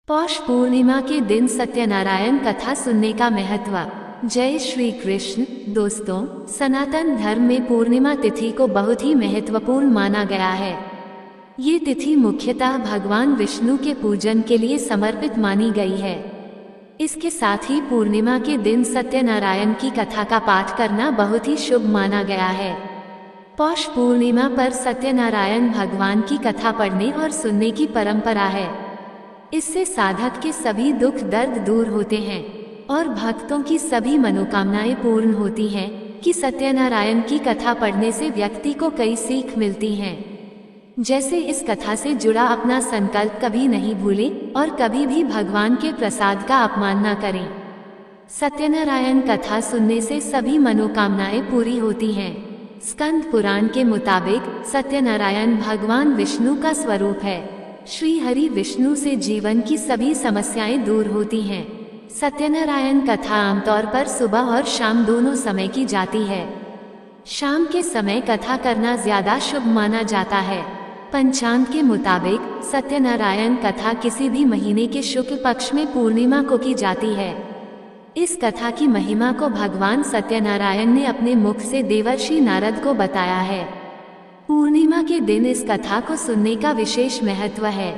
पौष पूर्णिमा के दिन सत्यनारायण कथा सुनने का महत्व। जय श्री कृष्ण। दोस्तों, सनातन धर्म में पूर्णिमा तिथि को बहुत ही महत्वपूर्ण माना गया है। ये तिथि मुख्यतः भगवान विष्णु के पूजन के लिए समर्पित मानी गई है। इसके साथ ही पूर्णिमा के दिन सत्यनारायण की कथा का पाठ करना बहुत ही शुभ माना गया है। पौष पूर्णिमा पर सत्यनारायण भगवान की कथा पढ़ने और सुनने की परंपरा है। इससे साधक के सभी दुख दर्द दूर होते हैं और भक्तों की सभी मनोकामनाएं पूर्ण होती हैं कि सत्यनारायण की कथा पढ़ने से व्यक्ति को कई सीख मिलती हैं। जैसे इस कथा से जुड़ा अपना संकल्प कभी नहीं भूलें और कभी भी भगवान के प्रसाद का अपमान न करें। सत्यनारायण कथा सुनने से सभी मनोकामनाएं पूरी होती हैं। स्कंद पुराण के मुताबिक सत्यनारायण भगवान विष्णु का स्वरूप है। श्री हरि विष्णु से जीवन की सभी समस्याएं दूर होती हैं। सत्यनारायण कथा आमतौर पर सुबह और शाम दोनों समय की जाती है। शाम के समय कथा करना ज्यादा शुभ माना जाता है। पंचांग के मुताबिक सत्यनारायण कथा किसी भी महीने के शुक्ल पक्ष में पूर्णिमा को की जाती है। इस कथा की महिमा को भगवान सत्यनारायण ने अपने मुख से देवर्षि नारद को बताया है। पूर्णिमा के दिन इस कथा को सुनने का विशेष महत्व है।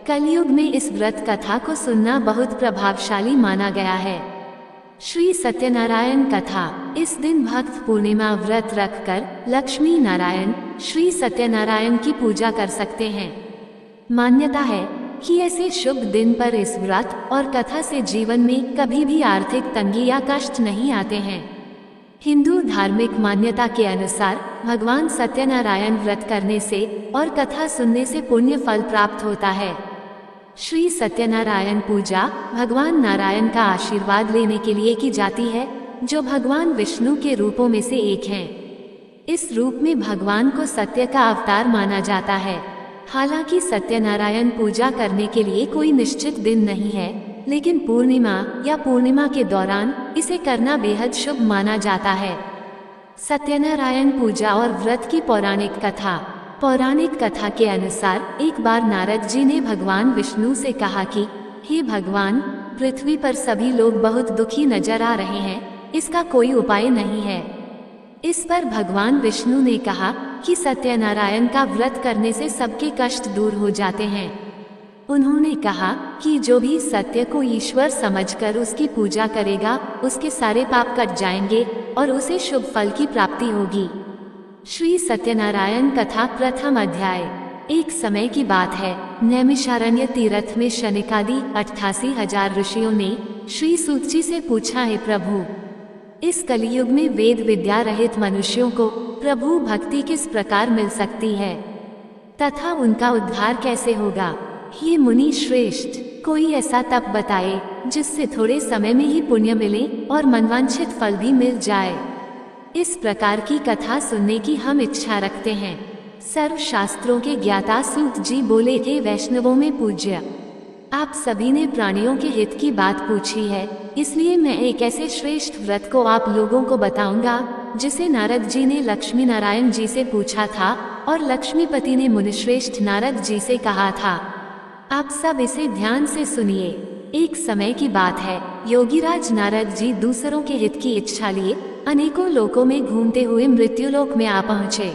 कलयुग में इस व्रत कथा को सुनना बहुत प्रभावशाली माना गया है। श्री सत्यनारायण कथा। इस दिन भक्त पूर्णिमा व्रत रखकर लक्ष्मी नारायण श्री सत्यनारायण की पूजा कर सकते हैं। मान्यता है कि ऐसे शुभ दिन पर इस व्रत और कथा से जीवन में कभी भी आर्थिक तंगी या कष्ट नहीं आते हैं। हिंदू धार्मिक मान्यता के अनुसार भगवान सत्यनारायण व्रत करने से और कथा सुनने से पुण्य फल प्राप्त होता है। श्री सत्यनारायण पूजा भगवान नारायण का आशीर्वाद लेने के लिए की जाती है, जो भगवान विष्णु के रूपों में से एक हैं। इस रूप में भगवान को सत्य का अवतार माना जाता है। हालांकि सत्यनारायण पूजा करने के लिए कोई निश्चित दिन नहीं है, लेकिन पूर्णिमा या पूर्णिमा के दौरान इसे करना बेहद शुभ माना जाता है। सत्यनारायण पूजा और व्रत की पौराणिक कथा। पौराणिक कथा के अनुसार एक बार नारद जी ने भगवान विष्णु से कहा कि हे भगवान, पृथ्वी पर सभी लोग बहुत दुखी नजर आ रहे हैं, इसका कोई उपाय नहीं है। इस पर भगवान विष्णु ने कहा कि सत्यनारायण का व्रत करने से सबके कष्ट दूर हो जाते हैं। उन्होंने कहा कि जो भी सत्य को ईश्वर समझकर उसकी पूजा करेगा, उसके सारे पाप कट जाएंगे और उसे शुभ फल की प्राप्ति होगी। श्री सत्यनारायण कथा। प्रथम अध्याय। एक समय की बात है, नैमिषारण्य तीर्थ में शनिकादि 88,000 ऋषियों ने श्री सूत जी से पूछा, है प्रभु, इस कलियुग में वेद विद्या रहित मनुष्यों को प्रभु भक्ति किस प्रकार मिल सकती है तथा उनका उद्धार कैसे होगा? ये मुनि श्रेष्ठ, कोई ऐसा तप बताए जिससे थोड़े समय में ही पुण्य मिले और मनवांछित फल भी मिल जाए। इस प्रकार की कथा सुनने की हम इच्छा रखते हैं। सर्व शास्त्रों के ज्ञाता सूत जी बोले, थे वैष्णवों में पूज्य, आप सभी ने प्राणियों के हित की बात पूछी है, इसलिए मैं एक ऐसे श्रेष्ठ व्रत को आप लोगों को बताऊंगा जिसे नारद जी ने लक्ष्मी नारायण जी से पूछा था और लक्ष्मीपति ने मुनिश्रेष्ठ नारद जी से कहा था। आप सब इसे ध्यान से सुनिए। एक समय की बात है, योगीराज नारद जी दूसरों के हित की इच्छा लिए अनेकों लोकों में घूमते हुए मृत्युलोक में आ पहुँचे।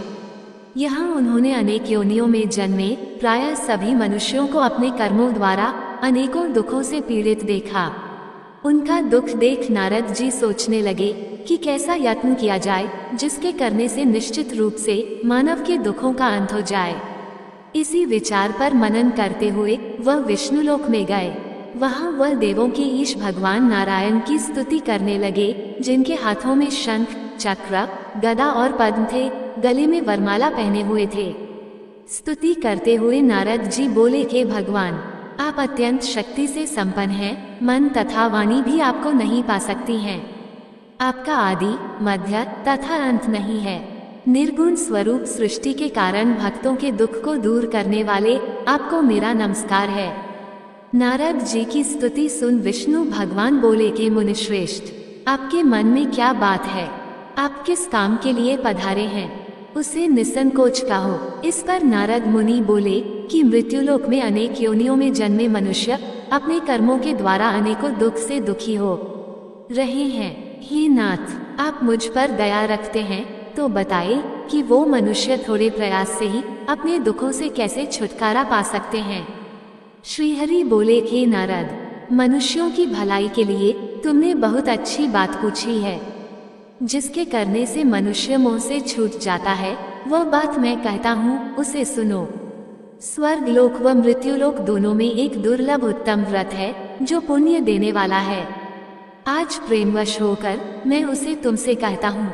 यहाँ उन्होंने अनेक योनियों में जन्मे प्रायः सभी मनुष्यों को अपने कर्मों द्वारा अनेकों दुखों से पीड़ित देखा। उनका दुख देख नारद जी सोचने लगे कि कैसा यत्न किया जाए जिसके करने से निश्चित रूप से मानव के दुखों का अंत हो जाए। इसी विचार पर मनन करते हुए वह विष्णुलोक में गए। वहाँ वह देवों के ईश भगवान नारायण की स्तुति करने लगे, जिनके हाथों में शंख, चक्र, गदा और पद्म थे, गले में वरमाला पहने हुए थे। स्तुति करते हुए नारद जी बोले, हे भगवान, आप अत्यंत शक्ति से संपन्न हैं, मन तथा वाणी भी आपको नहीं पा सकती हैं। आपका आदि, मध्य तथा अंत नहीं है। निर्गुण स्वरूप सृष्टि के कारण भक्तों के दुख को दूर करने वाले आपको मेरा नमस्कार है। नारद जी की स्तुति सुन विष्णु भगवान बोले, के मुनिश्रेष्ठ, आपके मन में क्या बात है? आप किस काम के लिए पधारे हैं? उसे निसंकोच कहो। इस पर नारद मुनि बोले कि मृत्युलोक में अनेक योनियों में जन्मे मनुष्य अपने कर्मों के द्वारा अनेकों दुख से दुखी हो रहे हैं। हे नाथ, आप मुझ पर दया रखते हैं तो बताइए कि वो मनुष्य थोड़े प्रयास से ही अपने दुखों से कैसे छुटकारा पा सकते हैं। श्रीहरि बोले, हे नारद, मनुष्यों की भलाई के लिए तुमने बहुत अच्छी बात पूछी है। जिसके करने से मनुष्य मोह से छूट जाता है, वह बात मैं कहता हूँ, उसे सुनो। स्वर्ग लोक व मृत्युलोक दोनों में एक दुर्लभ उत्तम व्रत है जो पुण्य देने वाला है। आज प्रेमवश होकर मैं उसे तुमसे कहता हूँ।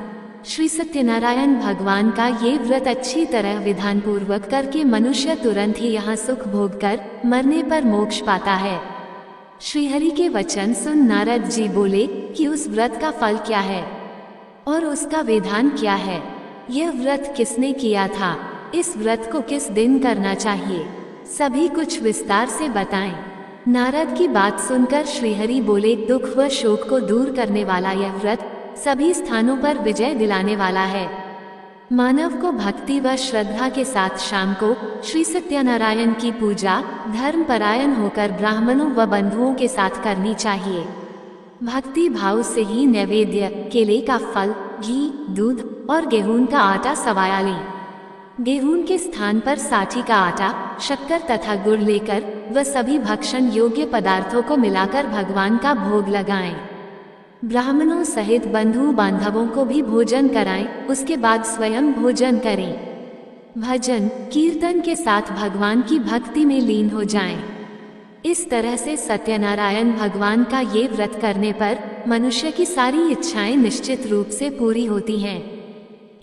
श्री सत्यनारायण भगवान का ये व्रत अच्छी तरह विधान पूर्वक करके मनुष्य तुरंत ही यहाँ सुख भोग कर मरने पर मोक्ष पाता है। श्रीहरि के वचन सुन नारद जी बोले कि उस व्रत का फल क्या है और उसका विधान क्या है। यह व्रत किसने किया था, इस व्रत को किस दिन करना चाहिए, सभी कुछ विस्तार से बताएं। नारद की बात सुनकर श्रीहरि बोले, दुख व शोक को दूर करने वाला यह व्रत सभी स्थानों पर विजय दिलाने वाला है। मानव को भक्ति व श्रद्धा के साथ शाम को श्री सत्यनारायण की पूजा धर्मपरायण होकर ब्राह्मणों व बंधुओं के साथ करनी चाहिए। भक्ति भाव से ही नैवेद्य, केले का फल, घी, दूध और गेहूं का आटा सवाया लें। गेहूं के स्थान पर साठी का आटा, शक्कर तथा गुड़ लेकर वह सभी भक्षण योग्य पदार्थों को मिलाकर भगवान का भोग लगाएं। ब्राह्मणों सहित बंधु बांधवों को भी भोजन कराएं, उसके बाद स्वयं भोजन करें। भजन कीर्तन के साथ भगवान की भक्ति में लीन हो जाएं। इस तरह से सत्यनारायण भगवान का ये व्रत करने पर मनुष्य की सारी इच्छाएं निश्चित रूप से पूरी होती हैं।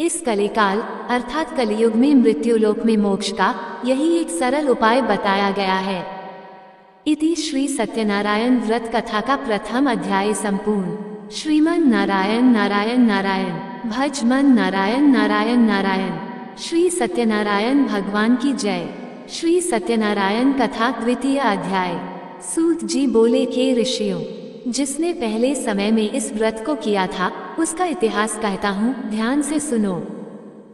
इस कलिकाल अर्थात कलियुग में मृत्युलोक में मोक्ष का यही एक सरल उपाय बताया गया है। इति श्री सत्यनारायण व्रत कथा का प्रथम अध्याय संपूर्ण। श्रीमन नारायण नारायण नारायण, भज मन नारायण नारायण नारायण। श्री सत्यनारायण भगवान की जय। श्री सत्यनारायण कथा द्वितीय अध्याय। सूत जी बोले, के ऋषियों, जिसने पहले समय में इस व्रत को किया था उसका इतिहास कहता हूँ, ध्यान से सुनो।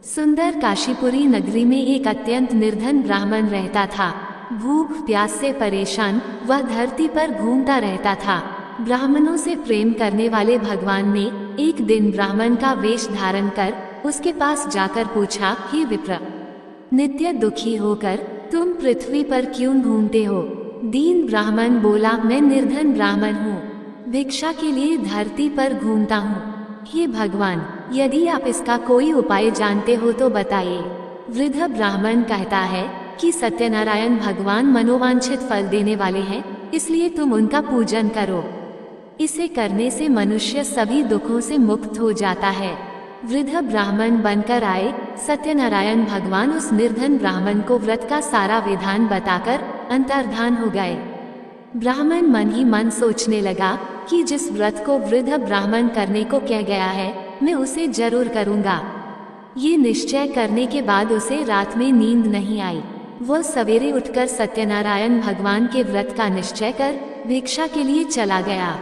सुंदर काशीपुरी नगरी में एक अत्यंत निर्धन ब्राह्मण रहता था। भूख प्यास से परेशान वह धरती पर घूमता रहता था। ब्राह्मणों से प्रेम करने वाले भगवान ने एक दिन ब्राह्मण का वेश धारण कर उसके पास जाकर पूछा, हे विप्र, नित्य दुखी होकर तुम पृथ्वी पर क्यों घूमते हो? दीन ब्राह्मण बोला, मैं निर्धन ब्राह्मण हूँ, भिक्षा के लिए धरती पर घूमता हूँ। हे भगवान, यदि आप इसका कोई उपाय जानते हो तो बताइए। वृद्ध ब्राह्मण कहता है कि सत्यनारायण भगवान मनोवांछित फल देने वाले हैं, इसलिए तुम उनका पूजन करो। इसे करने से मनुष्य सभी दुखों से मुक्त हो जाता है। वृद्ध ब्राह्मण बनकर आए। सत्यनारायण भगवान उस निर्धन ब्राह्मण को व्रत का सारा विधान बताकर अंतर्धान हो गए। ब्राह्मण मन ही मन सोचने लगा कि जिस व्रत को वृद्ध ब्राह्मण करने को कह गया है, मैं उसे जरूर करूँगा। ये निश्चय करने के बाद उसे रात में नींद नहीं आई। वह सवेरे उठकर सत्यनारायण भगवान के व्रत का निश्चय कर भिक्षा के लिए चला गया।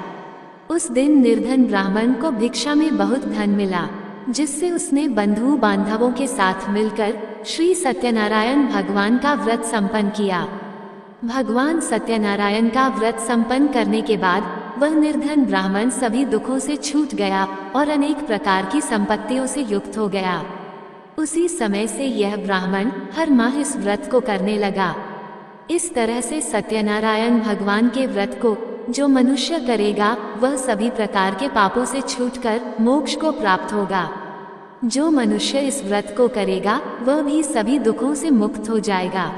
उस दिन निर्धन ब्राह्मण को भिक्षा में बहुत धन मिला, जिससे उसने बंधु बांधवों के साथ मिलकर श्री सत्यनारायण भगवान का व्रत संपन्न किया। भगवान सत्यनारायण का व्रत संपन्न करने के बाद वह निर्धन ब्राह्मण सभी दुखों से छूट गया और अनेक प्रकार की संपत्तियों से युक्त हो गया। उसी समय से यह ब्राह्मण हर माह इस व्रत को करने लगा। इस तरह से सत्यनारायण भगवान के व्रत को जो मनुष्य करेगा वह सभी प्रकार के पापों से छूटकर मोक्ष को प्राप्त होगा। जो मनुष्य इस व्रत को करेगा वह भी सभी दुखों से मुक्त हो जाएगा।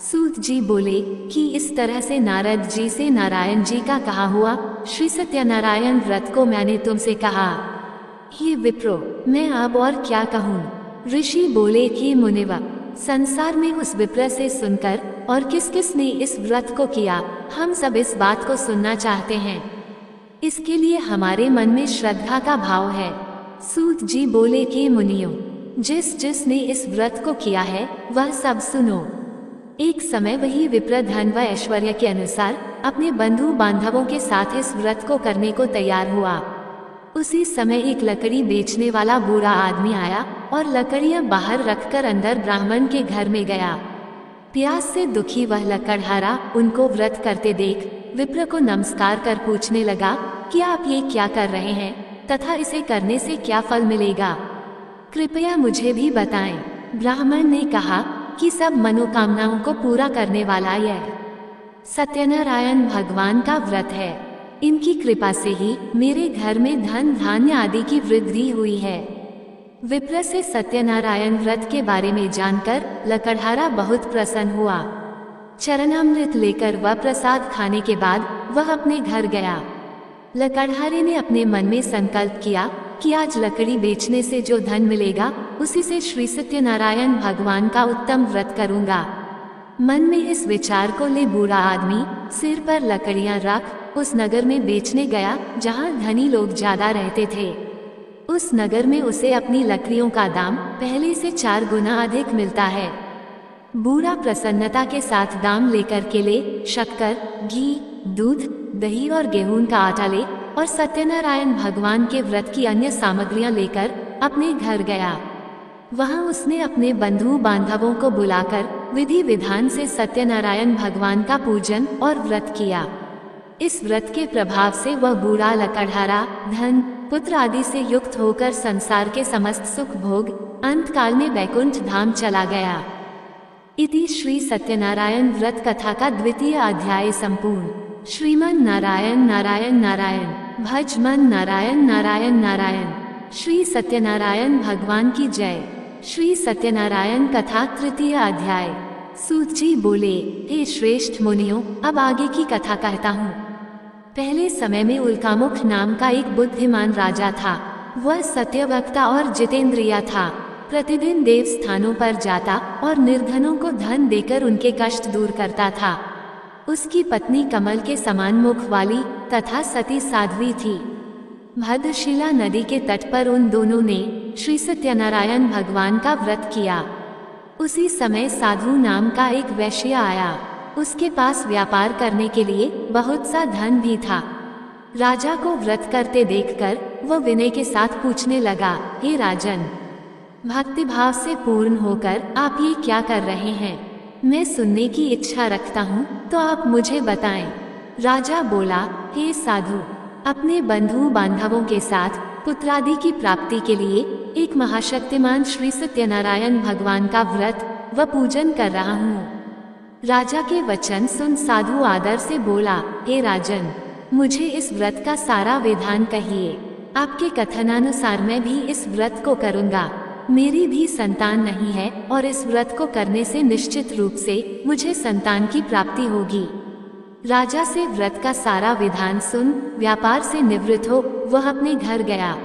सूत जी बोले कि इस तरह से नारद जी से नारायण जी का कहा हुआ श्री सत्यनारायण व्रत को मैंने तुमसे कहा। हे विप्रो, मैं अब और क्या कहूँ? ऋषि बोले कि मुनिव, संसार में उस विप्र से सुनकर और किस किस ने इस व्रत को किया, हम सब इस बात को सुनना चाहते हैं। इसके लिए हमारे मन में श्रद्धा का भाव है। सूत जी बोले कि मुनियों, जिस जिस ने इस व्रत को किया है वह सब सुनो। एक समय वही विप्र धन व ऐश्वर्य के अनुसार अपने बंधु बांधवों के साथ इस व्रत को करने को तैयार हुआ। उसी समय एक लकड़ी बेचने वाला बूढ़ा आदमी आया और लकड़ियां बाहर रखकर अंदर ब्राह्मण के घर में गया। प्यास से दुखी वह लकड़हारा उनको व्रत करते देख विप्र को नमस्कार कर पूछने लगा कि आप ये क्या कर रहे हैं तथा इसे करने से क्या फल मिलेगा, कृपया मुझे भी बताएं। ब्राह्मण ने कहा कि सब मनोकामनाओं को पूरा करने वाला यह सत्यनारायण भगवान का व्रत है। इनकी कृपा से ही मेरे घर में धन धान्य आदि की वृद्धि हुई है। विप्र से सत्यनारायण व्रत के बारे में जानकर लकड़हारा बहुत प्रसन्न हुआ। चरणामृत लेकर वह प्रसाद खाने के बाद वह अपने घर गया। लकड़हारे ने अपने मन में संकल्प किया कि आज लकड़ी बेचने से जो धन मिलेगा उसी से श्री सत्यनारायण भगवान का उत्तम व्रत करूंगा। मन में इस विचार को ले बूढ़ा आदमी सिर पर लकड़ियां रख उस नगर में बेचने गया जहां धनी लोग ज्यादा रहते थे। उस नगर में उसे अपनी लकड़ियों का दाम पहले से 4 गुना अधिक मिलता है। बूढ़ा प्रसन्नता के साथ दाम लेकर केले, शक्कर, घी, दूध, दही और गेहूं का आटा ले और सत्यनारायण भगवान के व्रत की अन्य सामग्रियां लेकर अपने घर गया। वहां उसने अपने बंधु बांधवों को बुलाकर विधि विधान से सत्यनारायण भगवान का पूजन और व्रत किया। इस व्रत के प्रभाव से वह बूढ़ा लकड़हारा धन पुत्र आदि से युक्त होकर संसार के समस्त सुख भोग अंत काल में वैकुंठ धाम चला गया। इति श्री सत्यनारायण व्रत कथा का 2वां अध्याय संपूर्ण। श्रीमन नारायण नारायण नारायण भज मन नारायण नारायण नारायण। श्री सत्यनारायण भगवान की जय। श्री सत्यनारायण कथा 3 अध्याय। सूत जी बोले, हे श्रेष्ठ मुनियों, अब आगे की कथा कहता हूँ। पहले समय में उल्कामुख नाम का एक बुद्धिमान राजा था। वह सत्यवक्ता और जितेंद्रिय था। प्रतिदिन देव स्थानों पर जाता और निर्धनों को धन देकर उनके कष्ट दूर करता था। उसकी पत्नी कमल के समान मुख वाली तथा सती साध्वी थी। भद्रशिला नदी के तट पर उन दोनों ने श्री सत्यनारायण भगवान का व्रत किया। उसी समय साधु नाम का एक वैश्य आया। उसके पास व्यापार करने के लिए बहुत सा धन भी था। राजा को व्रत करते देखकर वह विनय के साथ पूछने लगा, हे राजन, भक्तिभाव से पूर्ण होकर आप ये क्या कर रहे हैं? मैं सुनने की इच्छा रखता हूँ, तो आप मुझे बताएं। राजा बोला, हे साधु, अपने बंधु बांधवों के साथ पुत्रादि की प्राप्ति के लिए एक महाशक्तिमान श्री सत्यनारायण भगवान का व्रत व पूजन कर रहा हूँ। राजा के वचन सुन साधु आदर से बोला, हे राजन, मुझे इस व्रत का सारा विधान कहिए। आपके कथनानुसार मैं भी इस व्रत को करूँगा। मेरी भी संतान नहीं है और इस व्रत को करने से निश्चित रूप से मुझे संतान की प्राप्ति होगी। राजा से व्रत का सारा विधान सुन व्यापार से निवृत्त हो वह अपने घर गया।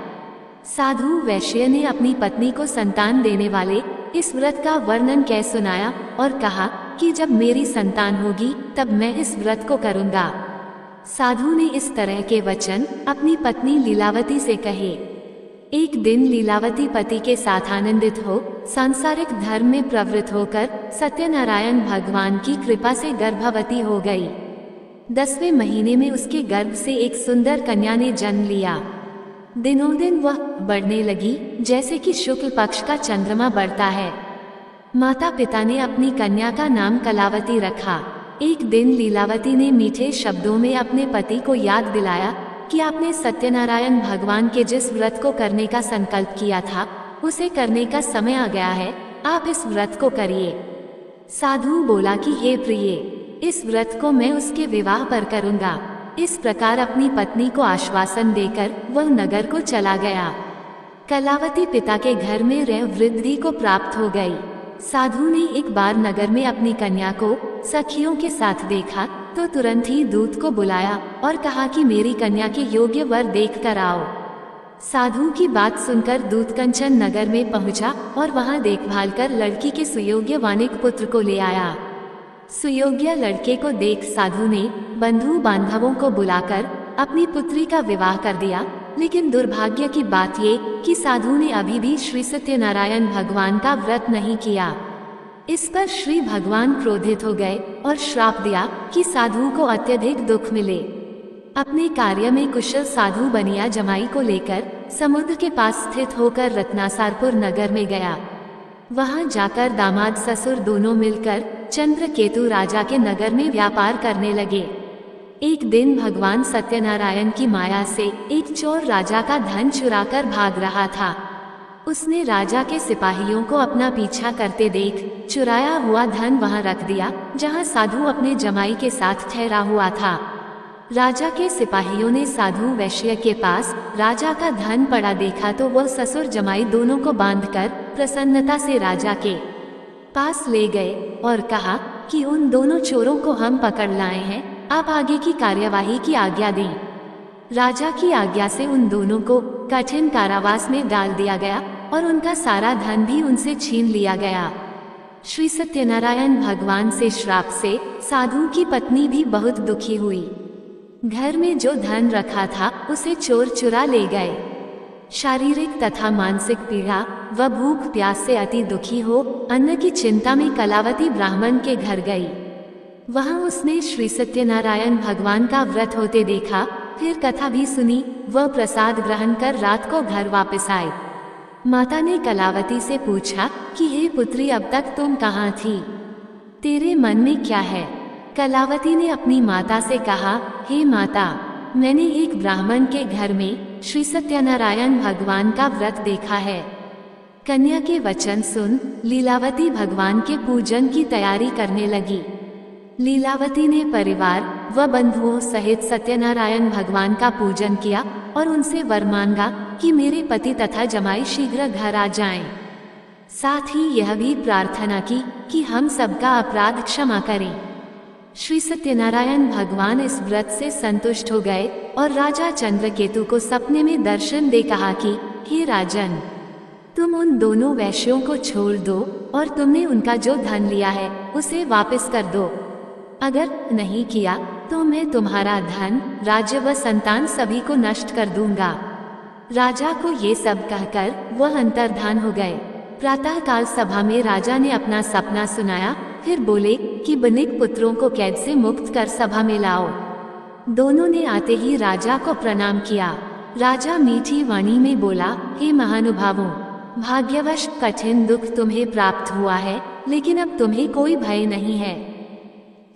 साधु वैश्य ने अपनी पत्नी को संतान देने वाले इस व्रत का वर्णन कह सुनाया और कहा कि जब मेरी संतान होगी तब मैं इस व्रत को करूँगा। साधु ने इस तरह के वचन अपनी पत्नी लीलावती से कहे। एक दिन लीलावती पति के साथ आनंदित हो सांसारिक धर्म में प्रवृत्त होकर सत्यनारायण भगवान की कृपा से गर्भवती हो गई। 10वें महीने में उसके गर्भ से एक सुंदर कन्या ने जन्म लिया। दिनों दिन वह बढ़ने लगी जैसे कि शुक्ल पक्ष का चंद्रमा बढ़ता है। माता पिता ने अपनी कन्या का नाम कलावती रखा। एक दिन लीलावती ने मीठे शब्दों में अपने पति को याद दिलाया कि आपने सत्यनारायण भगवान के जिस व्रत को करने का संकल्प किया था उसे करने का समय आ गया है, आप इस व्रत को करिए। साधु बोला कि हे प्रिय, इस व्रत को मैं उसके विवाह पर करूँगा। इस प्रकार अपनी पत्नी को आश्वासन देकर वह नगर को चला गया। कलावती पिता के घर में रह वृद्धि को प्राप्त हो गई। साधु ने एक बार नगर में अपनी कन्या को सखियों के साथ देखा तो तुरंत ही दूत को बुलाया और कहा कि मेरी कन्या के योग्य वर देख कर आओ। साधु की बात सुनकर दूत कंचन नगर में पहुंचा और वहां देखभाल कर लड़की के सुयोग्य वानिक पुत्र को ले आया। सुयोग्य लड़के को देख साधु ने बंधु बांधवों को बुलाकर अपनी पुत्री का विवाह कर दिया। लेकिन दुर्भाग्य की बात ये कि साधु ने अभी भी श्री सत्यनारायण भगवान का व्रत नहीं किया। इस पर श्री भगवान क्रोधित हो गए और श्राप दिया कि साधु को अत्यधिक दुख मिले। अपने कार्य में कुशल साधु बनिया जमाई को लेकर समुद्र के पास स्थित होकर रत्नासारपुर नगर में गया। वहां जाकर दामाद ससुर दोनों मिलकर चंद्रकेतु राजा के नगर में व्यापार करने लगे। एक दिन भगवान सत्यनारायण की माया से एक चोर राजा का धन चुराकर भाग रहा था। उसने राजा के सिपाहियों को अपना पीछा करते देख चुराया हुआ धन वहां रख दिया जहां साधु अपने जमाई के साथ ठहरा हुआ था। राजा के सिपाहियों ने साधु वैश्य के पास राजा का धन पड़ा देखा तो वह ससुर जमाई दोनों को बांधकर प्रसन्नता से राजा के पास ले गए और कहा कि उन दोनों चोरों को हम पकड़ लाए हैं, आप आगे की कार्यवाही की आज्ञा दें। राजा की आज्ञा से उन दोनों को कठिन कारावास में डाल दिया गया और उनका सारा धन भी उनसे छीन लिया गया। श्री सत्यनारायण भगवान से श्राप से साधु की पत्नी भी बहुत दुखी हुई। घर में जो धन रखा था उसे चोर चुरा ले गए। शारीरिक तथा मानसिक पीड़ा व भूख प्यास से अति दुखी हो अन्न की चिंता में कलावती ब्राह्मण के घर गई। वहां उसने श्री सत्यनारायण भगवान का व्रत होते देखा, फिर कथा भी सुनी। वह प्रसाद ग्रहण कर रात को घर वापस आए। माता ने कलावती से पूछा कि हे पुत्री, अब तक तुम कहाँ थी? तेरे मन में क्या है? कलावती ने अपनी माता से कहा, हे माता, मैंने एक ब्राह्मण के घर में श्री सत्यनारायण भगवान का व्रत देखा है। कन्या के वचन सुन लीलावती भगवान के पूजन की तैयारी करने लगी। लीलावती ने परिवार व बंधुओं सहित सत्यनारायण भगवान का पूजन किया और उनसे वर मांगा कि मेरे पति तथा जमाई शीघ्र घर आ जाएं। साथ ही यह भी प्रार्थना की कि हम सबका अपराध क्षमा करें। श्री सत्यनारायण भगवान इस व्रत से संतुष्ट हो गए और राजा चंद्रकेतु को सपने में दर्शन दे कहा कि हे राजन, तुम उन दोनों वैश्यों को छोड़ दो और तुमने उनका जो धन लिया है उसे वापस कर दो। अगर नहीं किया तो मैं तुम्हारा धन, राज्य व संतान सभी को नष्ट कर दूंगा। राजा को ये सब कहकर वह अंतर्धान हो गए। प्रातःकाल सभा में राजा ने अपना सपना सुनाया, फिर बोले कि बनिक पुत्रों को कैद से मुक्त कर सभा में लाओ। दोनों ने आते ही राजा को प्रणाम किया। राजा मीठी वाणी में बोला, हे महानुभावों, भाग्यवश कठिन दुख तुम्हें प्राप्त हुआ है, लेकिन अब तुम्हें कोई भय नहीं है।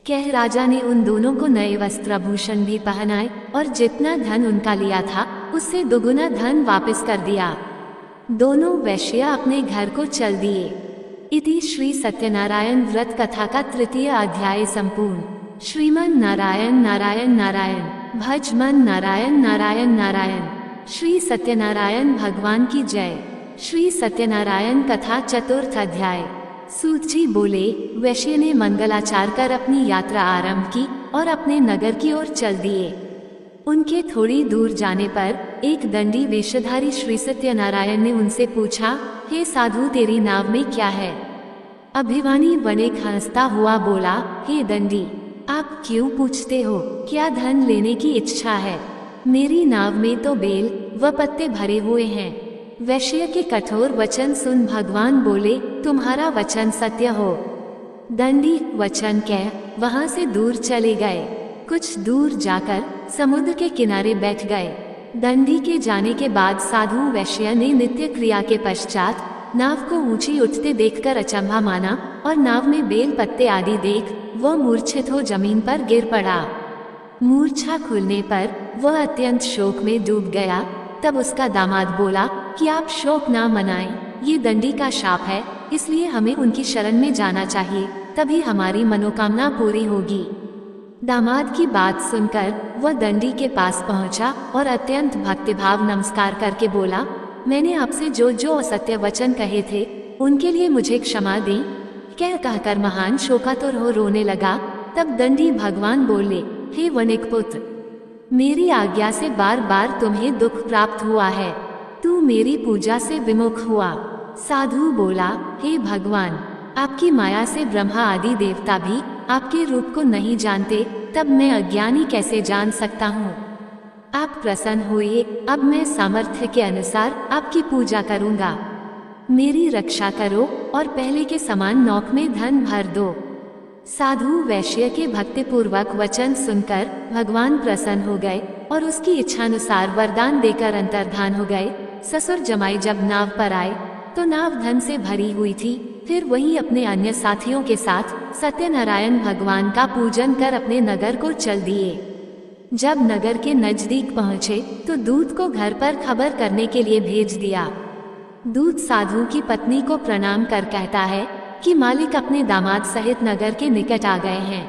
कह राजा ने उन दोनों को नए वस्त्राभूषण भी पहनाए और जितना धन उनका लिया था उससे दोगुना धन वापस कर दिया। दोनों वैश्य अपने घर को चल दिए। इति श्री सत्यनारायण व्रत कथा का तृतीय अध्याय संपूर्ण। श्रीमन नारायण नारायण नारायण, भज मन नारायण नारायण नारायण। श्री सत्यनारायण भगवान की जय। श्री सत्यनारायण कथा चतुर्थ अध्याय। सूत जी बोले, वैश्य ने मंगलाचार कर अपनी यात्रा आरंभ की और अपने नगर की ओर चल दिए। उनके थोड़ी दूर जाने पर एक दंडी वेशधारी श्री सत्यनारायण ने उनसे पूछा, हे साधु, तेरी नाव में क्या है? अभिमानी वणिक हंसता हुआ बोला, हे दंडी, आप क्यों पूछते हो? क्या धन लेने की इच्छा है? मेरी नाव में तो बेल व पत्ते भरे हुए हैं। वैश्य के कठोर वचन सुन भगवान बोले, तुम्हारा वचन सत्य हो। दंडी वचन कह वहां से दूर चले गए। कुछ दूर जाकर समुद्र के किनारे बैठ गए। दंडी के जाने के बाद साधु वैश्य ने नित्य क्रिया के पश्चात नाव को ऊंची उठते देखकर अचंभा माना और नाव में बेल पत्ते आदि देख वह मूर्छित हो जमीन पर गिर पड़ा। मूर्छा खुलने पर वह अत्यंत शोक में डूब गया। तब उसका दामाद बोला कि आप शोक ना मनाएं, ये दंडी का शाप है, इसलिए हमें उनकी शरण में जाना चाहिए, तभी हमारी मनोकामना पूरी होगी। दामाद की बात सुनकर वह दंडी के पास पहुंचा और अत्यंत भक्तिभाव नमस्कार करके बोला, मैंने आपसे जो जो असत्य वचन कहे थे उनके लिए मुझे क्षमा दें। कहकर महान शोकातुर हो रोने लगा। तब दंडी भगवान बोले, हे वणिक पुत्र, मेरी आज्ञा से बार बार तुम्हें दुख प्राप्त हुआ है, तू मेरी पूजा से विमुख हुआ। साधु बोला, हे भगवान, आपकी माया से ब्रह्मा आदि देवता भी आपके रूप को नहीं जानते, तब मैं अज्ञानी कैसे जान सकता हूँ? आप प्रसन्न हुए, अब मैं सामर्थ्य के अनुसार आपकी पूजा करूँगा। मेरी रक्षा करो और पहले के समान नौक में धन भर दो। साधु वैश्य के भक्तिपूर्वक वचन सुनकर भगवान प्रसन्न हो गए और उसकी इच्छानुसार वरदान देकर अंतर्धान हो गए। ससुर जमाई जब नाव पर आए तो नाव धन से भरी हुई थी। फिर वहीं अपने अन्य साथियों के साथ सत्यनारायण भगवान का पूजन कर अपने नगर को चल दिए। जब नगर के नजदीक पहुँचे तो दूत को घर पर खबर करने के लिए भेज दिया। दूत साधु की पत्नी को प्रणाम कर कहता है कि मालिक अपने दामाद सहित नगर के निकट आ गए हैं।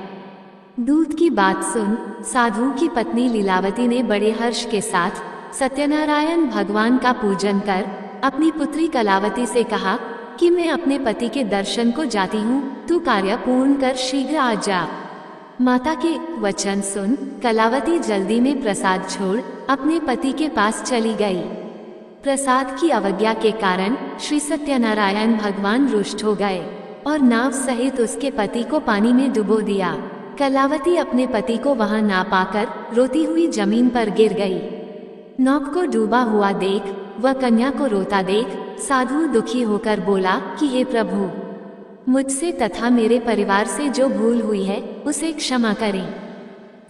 दूत की बात सुन साधु की पत्नी लीलावती ने बड़े हर्ष के साथ सत्यनारायण भगवान का पूजन कर अपनी पुत्री कलावती से कहा कि मैं अपने पति के दर्शन को जाती हूँ, तू कार्य पूर्ण कर शीघ्र आ जा। माता के वचन सुन कलावती जल्दी में प्रसाद छोड़ अपने पति के पास चली गई। प्रसाद की अवज्ञा के कारण श्री सत्यनारायण भगवान रुष्ट हो गए और नाव सहित उसके पति को पानी में डुबो दिया। कलावती अपने पति को वहां ना पाकर रोती हुई जमीन पर गिर गई। नौक को डूबा हुआ देख व कन्या को रोता देख साधु दुखी होकर बोला कि हे प्रभु, मुझसे तथा मेरे परिवार से जो भूल हुई है उसे क्षमा करें।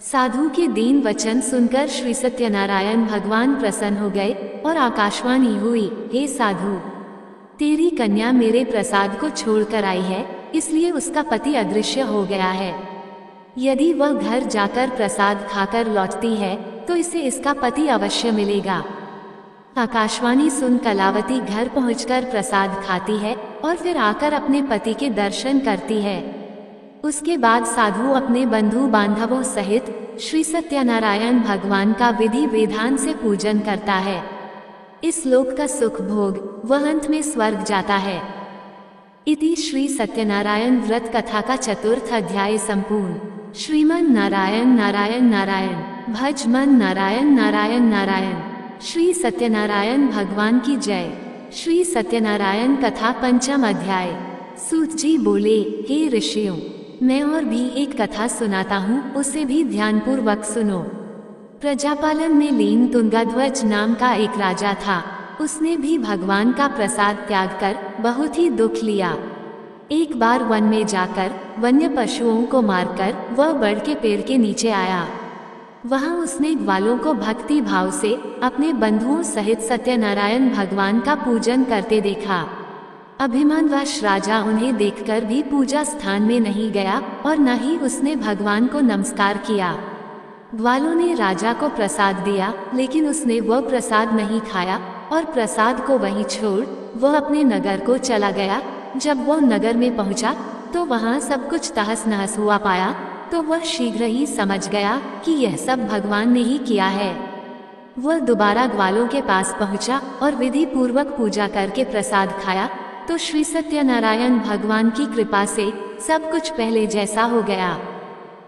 साधु के दीन वचन सुनकर श्री सत्यनारायण भगवान प्रसन्न हो गए और आकाशवाणी हुई, हे साधु, तेरी कन्या मेरे प्रसाद को छोड़कर आई है, इसलिए उसका पति अदृश्य हो गया है। यदि वह घर जाकर प्रसाद खाकर लौटती है तो इसे इसका पति अवश्य मिलेगा। आकाशवाणी सुन कलावती घर पहुंचकर प्रसाद खाती है और फिर आकर अपने पति के दर्शन करती है। उसके बाद साधु अपने बंधु बांधवों सहित श्री सत्यनारायण भगवान का विधि विधान से पूजन करता है। इस लोक का सुख भोग वह अंत में स्वर्ग जाता है। इति श्री सत्यनारायण व्रत कथा का चतुर्थ अध्याय संपूर्ण। श्रीमन नारायण नारायण नारायण भज मन नारायण नारायण नारायण। श्री सत्यनारायण भगवान की जय। श्री सत्यनारायण कथा पंचम अध्याय। सूत जी बोले, हे ऋषियों, मैं और भी एक कथा सुनाता हूँ, उसे भी ध्यानपूर्वक सुनो। प्रजापालन में लीन तुंगाध्वज नाम का एक राजा था। उसने भी भगवान का प्रसाद त्याग कर बहुत ही दुख लिया। एक बार वन में जाकर वन्य पशुओं को मारकर वह बड़ के पेड़ के नीचे आया। वहां उसने ग्वालों को भक्ति भाव से अपने बंधुओं सहित सत्यनारायण भगवान का पूजन करते देखा। अभिमानवश राजा उन्हें देखकर भी पूजा स्थान में नहीं गया और न ही उसने भगवान को नमस्कार किया। ग्वालों ने राजा को प्रसाद दिया, लेकिन उसने वह प्रसाद नहीं खाया और प्रसाद को वहीं छोड़ वह अपने नगर को चला गया। जब वह नगर में पहुंचा तो वहां सब कुछ तहस नहस हुआ पाया तो वह शीघ्र ही समझ गया कि यह सब भगवान ने ही किया है। वह दोबारा ग्वालों के पास पहुंचा और विधि पूर्वक पूजा करके प्रसाद खाया तो श्री सत्यनारायण भगवान की कृपा से सब कुछ पहले जैसा हो गया।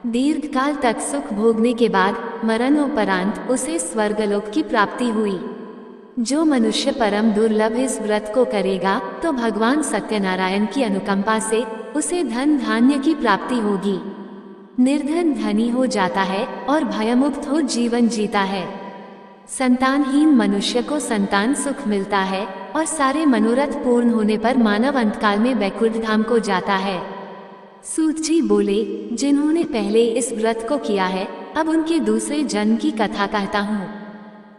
दीर्घ काल तक सुख भोगने के बाद मरणोपरांत उसे स्वर्गलोक की प्राप्ति हुई। जो मनुष्य परम दुर्लभ इस व्रत को करेगा तो भगवान सत्यनारायण की अनुकंपा से उसे धन धान्य की प्राप्ति होगी। निर्धन धनी हो जाता है और भयमुक्त हो जीवन जीता है। संतानहीन मनुष्य को संतान सुख मिलता है और सारे मनोरथ पूर्ण होने पर मानव अंतकाल में वैकुंठ धाम को जाता है। सूत जी बोले, जिन्होंने पहले इस व्रत को किया है अब उनके दूसरे जन्म की कथा कहता हूँ।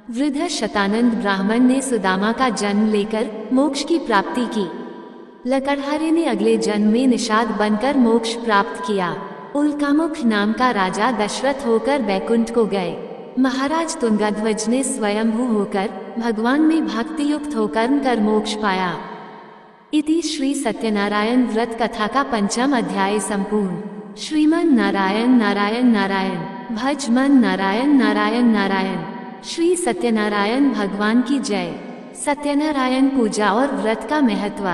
वृद्ध शतानंद ब्राह्मण ने सुदामा का जन्म लेकर मोक्ष की प्राप्ति की। लकड़हारे ने अगले जन्म में निषाद बनकर मोक्ष प्राप्त किया। उल्कामुख नाम का राजा दशरथ होकर वैकुंठ को गए। महाराज तुंगाध्वज ने स्वयंभू होकर भगवान में भक्ति युक्त होकर कर मोक्ष पाया। इति श्री सत्यनारायण व्रत कथा का पंचम अध्याय संपूर्ण। श्रीमन नारायण नारायण नारायण भज मन नारायण नारायण नारायण। श्री सत्यनारायण भगवान की जय। सत्यनारायण पूजा और व्रत का महत्व।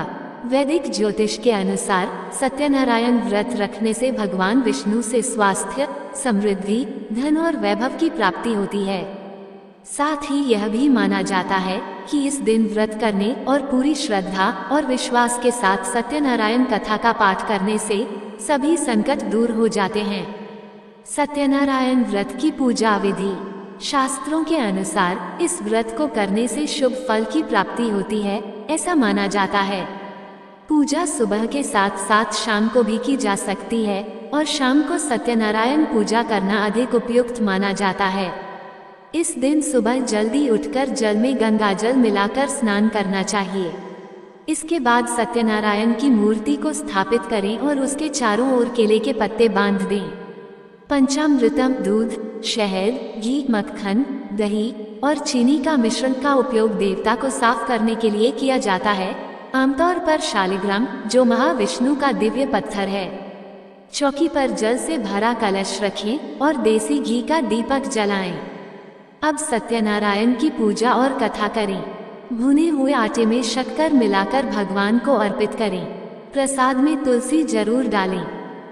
वैदिक ज्योतिष के अनुसार सत्यनारायण व्रत रखने से भगवान विष्णु से स्वास्थ्य, समृद्धि, धन और वैभव की प्राप्ति होती है। साथ ही यह भी माना जाता है कि इस दिन व्रत करने और पूरी श्रद्धा और विश्वास के साथ सत्यनारायण कथा का पाठ करने से सभी संकट दूर हो जाते हैं। सत्यनारायण व्रत की पूजा विधि। शास्त्रों के अनुसार इस व्रत को करने से शुभ फल की प्राप्ति होती है, ऐसा माना जाता है। पूजा सुबह के साथ साथ शाम को भी की जा सकती है और शाम को सत्यनारायण पूजा करना अधिक उपयुक्त माना जाता है। इस दिन सुबह जल्दी उठकर जल में गंगाजल मिलाकर स्नान करना चाहिए। इसके बाद सत्यनारायण की मूर्ति को स्थापित करें और उसके चारों ओर केले के पत्ते बांध दें। पंचामृतम दूध, शहद, घी, मक्खन, दही और चीनी का मिश्रण का उपयोग देवता को साफ करने के लिए किया जाता है, आमतौर पर शालिग्राम, जो महाविष्णु का दिव्य पत्थर है। चौकी पर जल से भरा कलश रखें और देसी घी का दीपक जलाएं। अब सत्यनारायण की पूजा और कथा करें। भुने हुए आटे में शक्कर मिलाकर भगवान को अर्पित करें। प्रसाद में तुलसी जरूर डालें।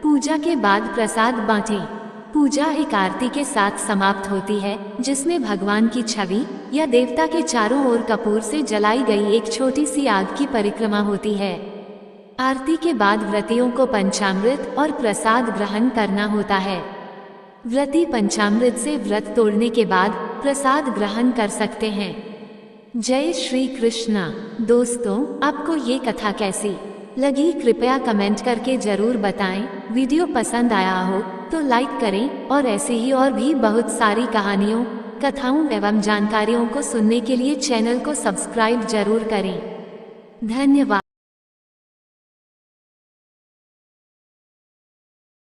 पूजा के बाद प्रसाद बांटें। पूजा एक आरती के साथ समाप्त होती है, जिसमें भगवान की छवि या देवता के चारों ओर कपूर से जलाई गई एक छोटी सी आग की परिक्रमा होती है। आरती के बाद व्रतियों को पंचामृत और प्रसाद ग्रहण करना होता है। व्रती पंचामृत से व्रत तोड़ने के बाद प्रसाद ग्रहण कर सकते हैं। जय श्री कृष्णा। दोस्तों, आपको ये कथा कैसी लगी कृपया कमेंट करके जरूर बताएं। वीडियो पसंद आया हो तो लाइक करें और ऐसे ही और भी बहुत सारी कहानियों, कथाओं एवं जानकारियों को सुनने के लिए चैनल को सब्सक्राइब जरूर करें। धन्यवाद।